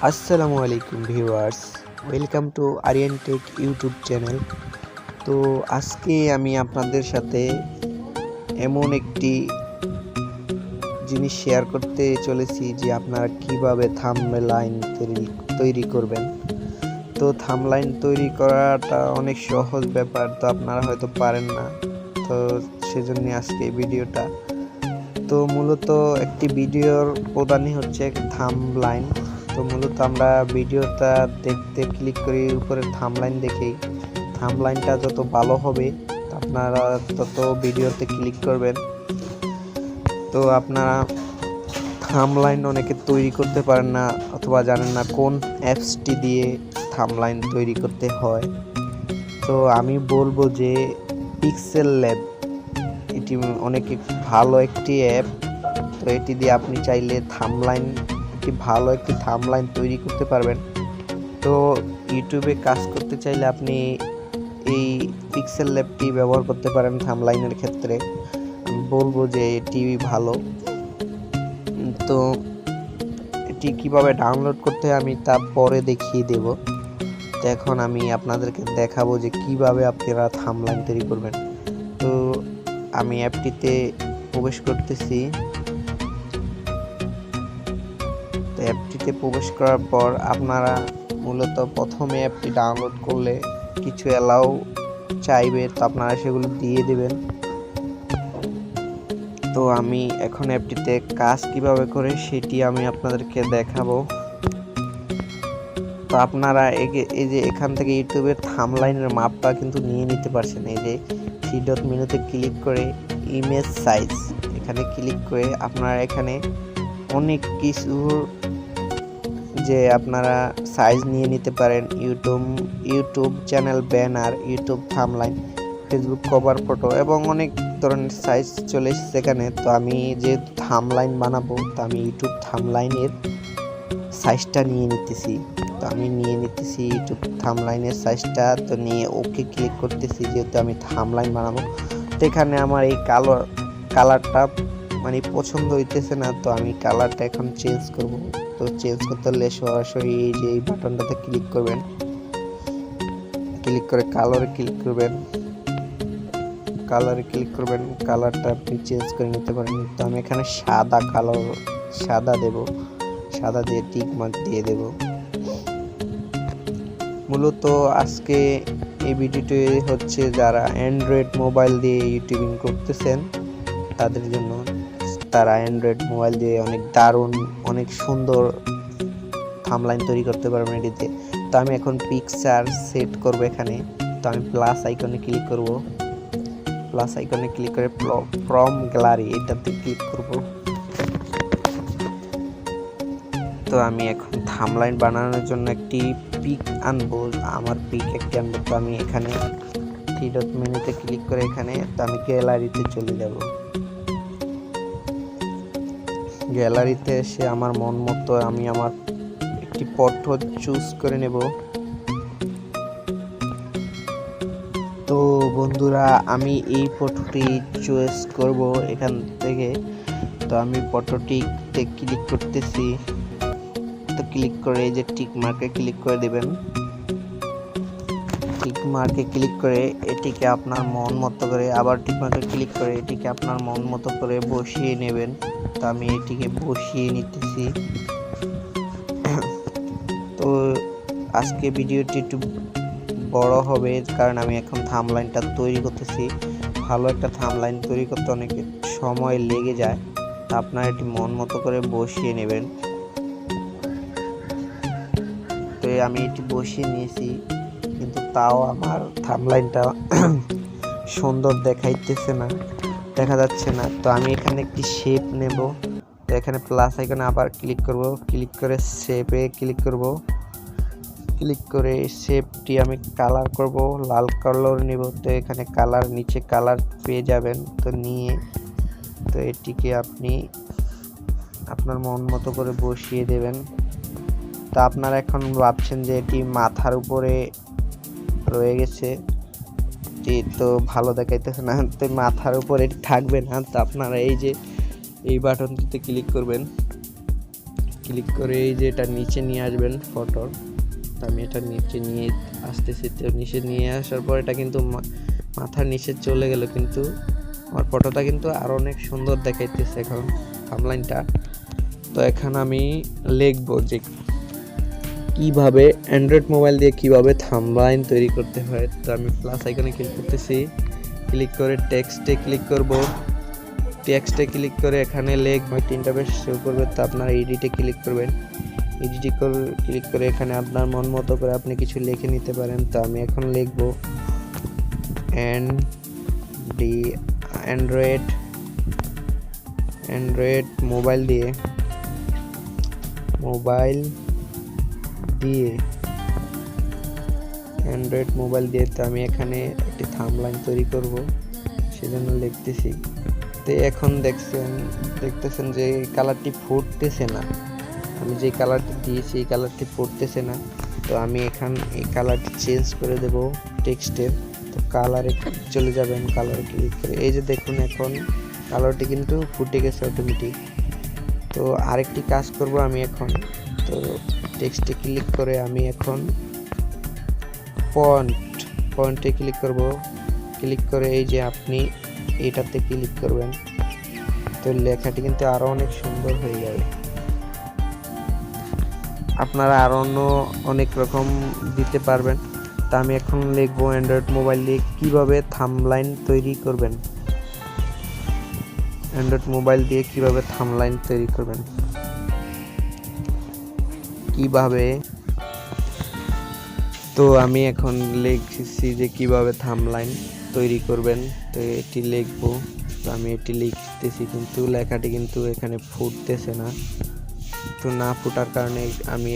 আসসালামু আলাইকুম viewers, welcome to Aryan Tech YouTube channel. তো আজকে আমি আপনাদের সাথে এমন একটি জিনিস শেয়ার করতে চলেছি যে আপনারা কিভাবে থাম্বনেইল তৈরি করবেন। তো থাম্বনেইল তৈরি করাটা অনেক সহজ ব্যাপার, তো আপনারা হয়তো পারেন না, তো সেজন্য আজকে ভিডিওটা। তো মূলত একটি ভিডিওর প্রধানই হচ্ছে থাম্বনেইল। তো মূলত আমরা ভিডিওটা দেখতে ক্লিক করি উপরে থাম্বনেইল দেখেই। থাম্বনেইলটা যত ভালো হবে আপনারা তত ভিডিওতে ক্লিক করবেন। তো আপনারা থাম্বনেইল অনেকে তৈরি করতে পারেন না অথবা জানেন না কোন অ্যাপসটি দিয়ে থাম্বনেইল তৈরি করতে হয়। তো আমি বলবো যে pixeLab এটি অনেক ভালো একটি অ্যাপ। তো এটি দিয়ে আপনি চাইলে ভালো একটি থাম্বনেইল তৈরি করতে পারবেন। তো ইউটিউবে কাজ করতে চাইলে আপনি এই pixeLabটি ব্যবহার করতে পারেন থাম্বনেইলের ক্ষেত্রে। আমি বলবো যে এটি ভালো। তো এটি কিভাবে ডাউনলোড করতে হয় আমি তা পরে দেখিয়ে দেব। তো এখন আমি আপনাদেরকে দেখাবো যে কিভাবে আপনারা থাম্বনেইল তৈরি করবেন। তো আমি অ্যাপটিতে প্রবেশ করতেছি। তো অ্যাপটিতে প্রবেশ করার পর আপনারা মূলত প্রথমে অ্যাপটি ডাউনলোড করলে কিছু অ্যালাউ চাইবে, তো আপনারা সেগুলো দিয়ে দেবেন। তো আমি এখন অ্যাপটিতে কাজ কিভাবে করে সেটি আমি আপনাদেরকে দেখাবো। তো আপনারা এই যে এখান থেকে ইউটিউবের থাম্বনেইলের মাপটা কিন্তু নিয়ে নিতে পারছেন। এই যে থ্রি ডট মেনুতে ক্লিক করে ইমেজ সাইজ এখানে ক্লিক করে আপনারা এখানে অনেক কিছুর যে আপনারা সাইজ নিয়ে নিতে পারেন। YouTube channel banner, YouTube thumbnail, Facebook cover photo এবং অনেক ধরনের সাইজ চলে এসেছে এখানে। তো আমি যে থাম্বনেইল বানাবো, তো আমি ইউটিউব থাম্বনেইলের সাইজটা নিয়ে নিতেছি। তো আমি নিয়ে নিতেছি ইউটিউব থাম্বনেইলের সাইজটা। তো নিয়ে ওকে ক্লিক করতেছি, যেহেতু আমি থাম্বনেইল বানাবো। তো এখানে আমার এই কালারটা মানে পছন্দ হইতেছে না, তো আমি কালারটা এখন চেঞ্জ করব। তো চেঞ্জ করতে হলে সরাসরি এই যে এই বাটনটাতে ক্লিক করবেন, ক্লিক করে কালারে ক্লিক করবেন, কালারটা আপনি চেঞ্জ করে নিতে পারেন। তো আমি এখানে সাদা দেব, সাদা দিয়ে টিক মার্ক দিয়ে দেব। মূলত আজকে এই ভিডিওটি হচ্ছে যারা অ্যান্ড্রয়েড মোবাইল দিয়ে ইউটিউবিং করতেছেন তাদের জন্য। তারা অ্যান্ড্রয়েড মোবাইল দিয়ে অনেক দারুণ, অনেক সুন্দর থাম্বনেইল তৈরি করতে পারবেন এটিতে। তো আমি এখন পিকচার সেট করব এখানে। তো আমি প্লাস আইকনে ক্লিক করব, প্লাস আইকনে ক্লিক করে ফ্রম গ্যালারি এটাতে ক্লিক করব। তো আমি এখন থাম্বনেইল বানানোর জন্য একটি পিক আনবো, আমার পিক একটি আনবো। তো আমি এখানে থ্রি ডট মেনুতে ক্লিক করে এখানে, তো আমি গ্যালারিতে চলে যাব। গ্যালারিতে এসে আমার মন মতো আমি আমার একটি ফটো চুজ করে নেব। তো বন্ধুরা, আমি এই ফটোটি চয়েস করব এখান থেকে। তো আমি ফটোটিতে ক্লিক করতেছি। তো ক্লিক করে এই যে টিক মার্কে ক্লিক করে দিবেন। টিক মার্কে ক্লিক করে এটিকে আপনার মন মতো করে, আবার টিক মার্কে ক্লিক করে এটিকে আপনার মন মতো করে বসিয়ে নেবেন। তো আমি এটিকে বসিয়ে নিতেছি। তো আজকে ভিডিওটি একটু বড় হবে কারণ আমি এখন থাম্বনেইলটা তৈরি করতেছি। ভালো একটা থাম্বনেইল তৈরি করতে অনেক সময় লেগে যায়, তা আপনারা এটি মন মতো করে বসিয়ে নেবেন। তো আমি এটি বসিয়ে নিয়েছি, কিন্তু তাও আমার থাম্বনেইলটা সুন্দর দেখা যাচ্ছে না। তো আমি এখানে একটি শেপ নেব। তো এখানে প্লাস আইকনে আবার ক্লিক করব, ক্লিক করে শেপে ক্লিক করব, ক্লিক করে শেপটি আমি কালার করব, লাল কালার নেব। তো এখানে কালার, নিচে কালার পেয়ে যাবেন। তো নিয়ে তো এটিকে আপনি আপনার মন মতো করে বসিয়ে দেবেন। তো আপনারা এখন ভাবছেন যে এটি মাথার উপরে রয়ে গেছে, তো ভালো দেখাইতেছে না। তো মাথার উপরে থাকবে না, তো আপনারা এই যে এই বাটনটিতে ক্লিক করবেন। ক্লিক করে এই যে এটা নিচে নিয়ে আসবেন ফটোর। তো আমি এটা নিচে নিয়ে আসতেছি। তো নিচে নিয়ে আসার পর এটা কিন্তু মাথার নিচে চলে গেল, কিন্তু আমার ফটোটা কিন্তু আরো অনেক সুন্দর দেখাইতেছে এখন থাম্বনেইলটা। তো এখন আমি লিখবো যে কিভাবে অ্যান্ড্রয়েড মোবাইল দিয়ে কিভাবে থাম্বনেইল তৈরি করতে হয়। তো আমি প্লাস আইকনে ক্লিক করতেছি, ক্লিক করে টেক্সটে ক্লিক করব। টেক্সটে ক্লিক করে এখানে লিখব, ইন্টারফেস শো করবে। তো আপনারা এডিটে ক্লিক করবেন, এডিটে ক্লিক করে এখানে আপনার মন মতো করে আপনি কিছু লিখে নিতে পারেন। তো আমি এখন লিখব অ্যান্ড্রয়েড মোবাইল দিয়ে অ্যান্ড্রয়েড মোবাইল দিয়ে। তো আমি এখানে একটি থাম্বনেইল তৈরি করব, সেজন্য লিখতেছি। তো এখন দেখতেছেন যে কালারটি ফুটতেছে না, আমি যে কালারটি দিয়েছি এই কালারটি ফুটতেছে না। তো আমি এই কালারটি চেঞ্জ করে দেব টেক্সটের। তো কালারে চলে যাবেন, কালারে ক্লিক করে এই যে দেখুন এখন কালারটি কিন্তু ফুটে গেছে অটোমেটিক। তো আরেকটি কাজ করব আমি এখন। তো টেক্সটে ক্লিক করে আমি এখন ফন্টে ক্লিক করব। ক্লিক করে এই যে আপনি এটাতে ক্লিক করবেন, তো লেখাটি কিন্তু আরো অনেক সুন্দর হয়ে যাবে। আপনারা আরো অনেক রকম দিতে পারবেন। তা আমি এখন লিখবো অ্যান্ড্রয়েড মোবাইল দিয়ে কিভাবে থাম্বনেইল তৈরি করবেন। অ্যান্ড্রয়েড মোবাইল দিয়ে কিভাবে থাম্বনেইল তৈরি করবেন, কিভাবে। তো আমি এখন লিখছি যে কিভাবে থাম্বনেইল তৈরি করবেন। তো এটি লিখবো। তো আমি এটি লিখতেছি, কিন্তু লেখাটি কিন্তু এখানে ফুটতেছে না। তো না ফুটার কারণে আমি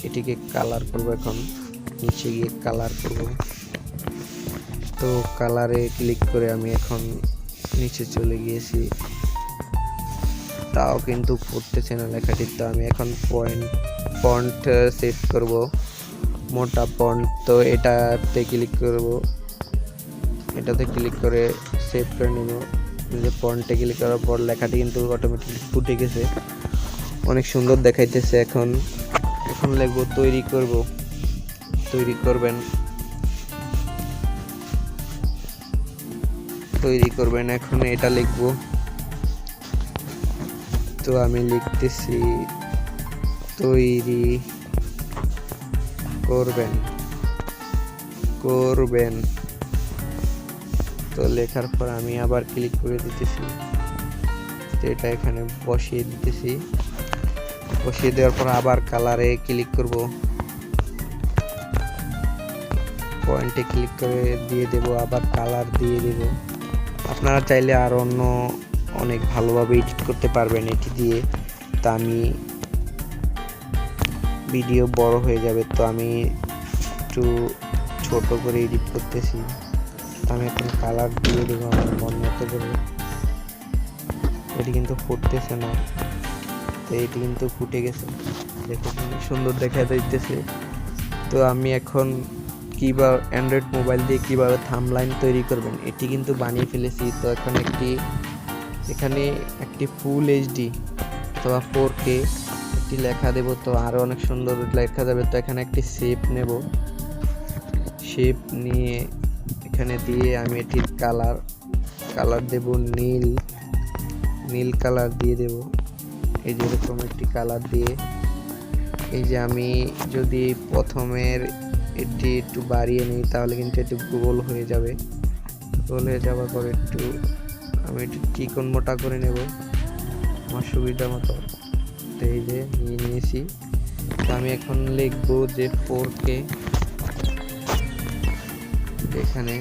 এটিকে কালার করব। এখন নিচে গিয়ে কালার করব। তো কালারে ক্লিক করে আমি এখন নিচে চলে গিয়েছি, তাও কিন্তু ফুটতেছে না লেখাটি। তো আমি এখন ফন্ট সেট করব, মোটা ফন্ট। তো এটাতে ক্লিক করব, এটাতে ক্লিক করে সেভ করে নেব। যে ফন্টে ক্লিক করার পর লেখাটি কিন্তু অটোমেটিক ফুটে গেছে, অনেক সুন্দর দেখাইতেছে। এখন লিখব তৈরি করবেন। এখন এটা লিখব। তো আমি লিখতেছি তৈরি করবেন। তো লেখার পর আমি আবার ক্লিক করে দিতেছি, তো এটা এখানে বসিয়ে দিতেছি। বসিয়ে দেওয়ার পর আবার কালারে ক্লিক করব, পয়েন্টে ক্লিক করে দিয়ে দেব, আবার কালার দিয়ে দেব। আপনারা চাইলে আর অনেক ভালোভাবে এডিট করতে পারবেন এটি দিয়ে। তা আমি ভিডিও বড় হয়ে যাবে, তো আমি একটু ছোট করে এডিট করতেছি। আমি এখন কালার দিয়ে দেবো আমার মন মতো করে। এটি কিন্তু ফুটতেছে না, তো এটি কিন্তু ফুটে গেছে, দেখুন সুন্দর দেখা যাইতেছে। তো আমি এখন কিভাবে অ্যান্ড্রয়েড মোবাইল দিয়ে কিভাবে থাম্বনেইল তৈরি করবেন এটি কিন্তু বানিয়ে ফেলেছি। তো এখন এখানে একটি ফুল এইচডি অথবা 4K একটি লেখা দেব, তো আরো অনেক সুন্দর লেখা যাবে। তো এখানে একটি শেপ নেব, শেপ নিয়ে এখানে দিয়ে আমি এটির কালার দেব, নীল কালার দিয়ে দেব। এই যে এরকম একটি কালার দিয়ে, এই যে আমি যদি প্রথমের এটি একটু বাড়িয়ে নিই তাহলে কিন্তু একটু গোল হয়ে যাবে। গোল হয়ে যাওয়ার পর আমি একটু চিকন মোটা করে নেব আমার সুবিধা মতো। তো এই যে নিয়েছি। তো আমি এখন লিখবো যে 4K। এখানে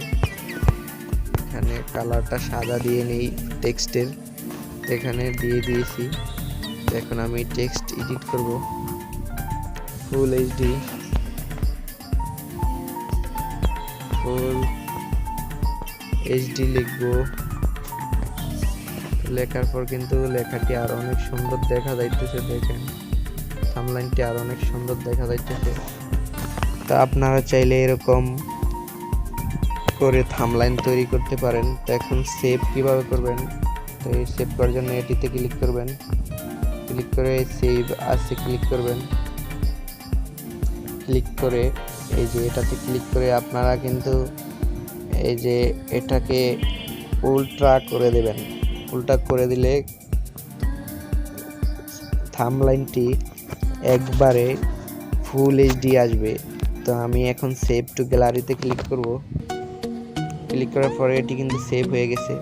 কালারটা সাদা দিয়ে নেই টেক্সটের, এখানে দিয়ে দিয়েছি। তো এখন আমি টেক্সট এডিট করব, ফুল এইচডি লিখব। লেখার পর কিন্তু লেখাটি আরো অনেক সুন্দর দেখা যাইতেছে, দেখেন থাম্বনেইলটি আরো অনেক সুন্দর দেখা যাইতেছে। তো আপনারা চাইলে এরকম করে থাম্বনেইল তৈরি করতে পারেন। তো এখন সেভ কিভাবে করবেন, তো এই সেভ করার জন্য এটিতে ক্লিক করবেন, ক্লিক করে সেভ আসে ক্লিক করবেন। ক্লিক করে এই যে এটাতে ক্লিক করে আপনারা কিন্তু এই যে এটাকে উল্টা করে দেবেন। উল্টা করে দিলে থাম্বনেইলটি একবারে ফুল এইচডি আসবে। তো আমি এখন সেভ টু গ্যালারিতে ক্লিক করব। ক্লিক করার পরে এটি কিন্তু সেভ হয়ে গেছে।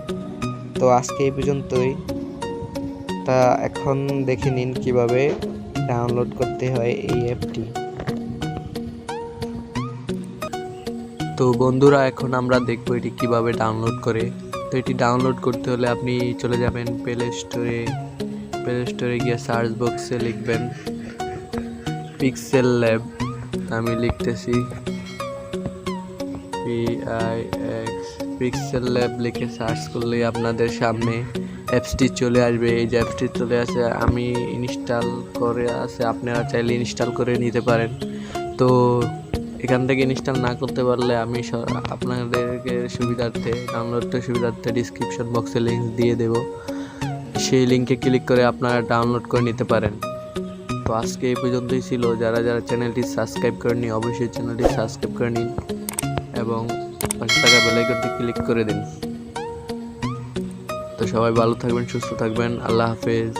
তো আজকে এই পর্যন্তই। তা এখন দেখে নিন কিভাবে ডাউনলোড করতে হয় এই অ্যাপটি। তো বন্ধুরা, এখন আমরা দেখবো এটি কিভাবে ডাউনলোড করে। তো এটি ডাউনলোড করতে হলে আপনি চলে যাবেন প্লে স্টোরে গিয়ে সার্চ বক্সে লিখবেন pixeLab। আমি লিখতেছি pixeLab লিখে সার্চ করলে আপনাদের সামনে অ্যাপসটি চলে আসবে। এই যে অ্যাপসটি চলে আসে, আমি ইনস্টল করে আছে, আপনারা চাইলে ইনস্টল করে নিতে পারেন। তো এখান থেকে ইনস্টল না করতে পারলে আমি আপনাদেরকে ডাউনলোডের সুবিধার্থে ডিসক্রিপশন বক্সে লিঙ্ক দিয়ে দেব। সেই লিঙ্কে ক্লিক করে আপনারা ডাউনলোড করে নিতে পারেন। তো আজকে এই পর্যন্তই ছিল। যারা চ্যানেলটি সাবস্ক্রাইব করেননি অবশ্যই চ্যানেলটি সাবস্ক্রাইব করে নিন এবং পাশে থাকা বেল আইকনটি ক্লিক করে দিন। তো সবাই ভালো থাকবেন, সুস্থ থাকবেন। আল্লাহ হাফেজ।